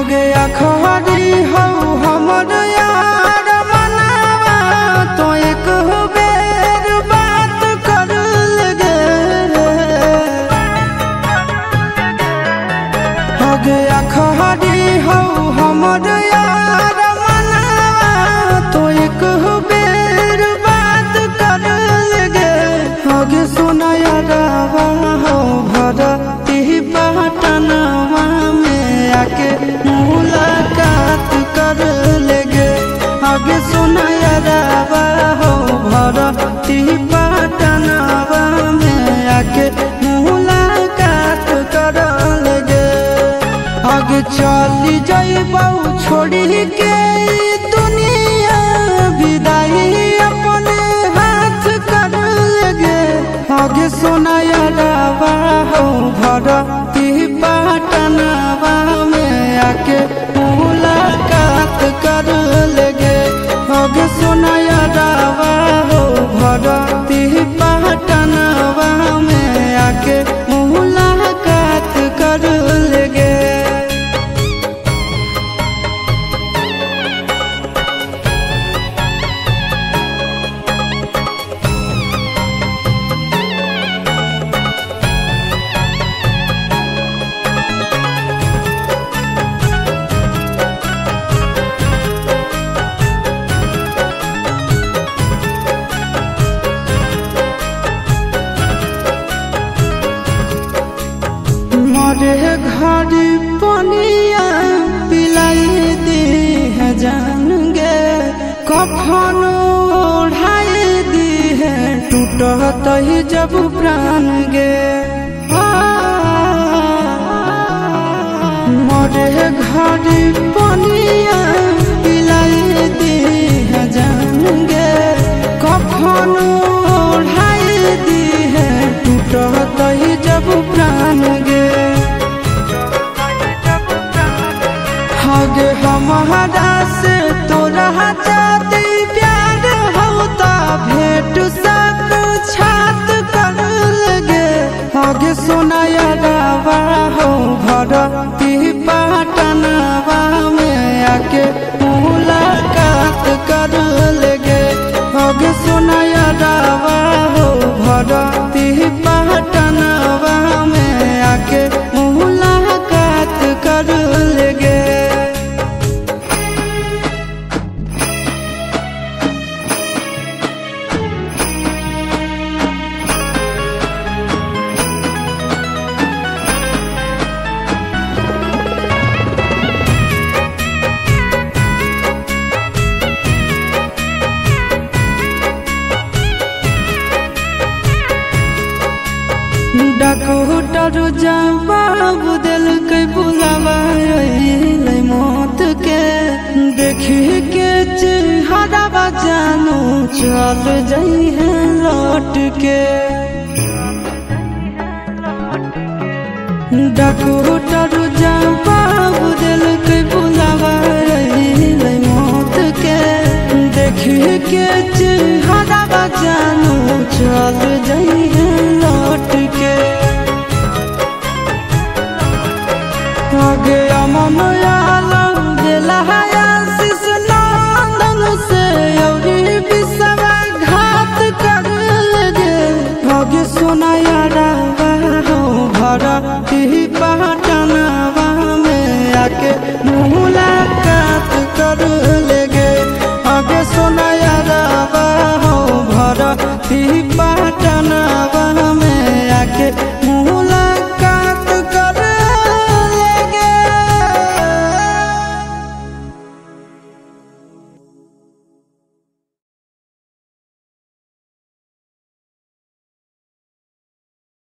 गया खरी हो हमर यार मनावा तो एक बेर बात कर लगे। हो गया खरी हो हमर यार मनावा तो एक बेर बात कर लगे। हो गे सोना यारवा हो भरती पटनवा में आके मुलाकात कर लेगे। आगे सुना यारवा हो भरती पटनवा में आके मुलाकात कर लेगे। आगे चली जाइबौ छोड़ी के दुनिया विदाई अपने हाथ कर लेगे। आगे सुना यारवा हो भरती पटनवा में आके मुलाकात कर लेगे। आगे सुना यारवा हो भरती पटनवा में आके मुलाकात कर लेगे। मरे घड़ी पनिया पिलाई दी है जान गे। कफन ओढ़ाई दी है टूटत ही जब प्राण गे। मरे घड़ी पनिया पिलाई दी है जान गे। कफन ओढ़ाई दी है टूटत ही जब प्राण गे। आगे हमारा से तोरा जाती प्यार होता भेंट साक्षात कर लगे। आगे सोना यारवा हो भरती पटनवा में आके मुलाकात कर लेगे। आगे सोना यारवा हो भरती पटनवा में आके मुलाकात कर लेगे। डॉक्टर जवाब दिल के बुलावा मौत के। देखी के चेहरा जानू चल जाई है लौट के। डॉक्टर जवाब दिल के बुलावा मौत के। देखी के चेहरा जानू चल जाई है लौट के। आगे अमन आलम दिला आशीष नंदन से औरी विश्वासघात कर लगे। आगे सोना यारवा हो भरती पटनवा में आके मुलाकात कर लेगे। आगे सोना यारवा हो भरती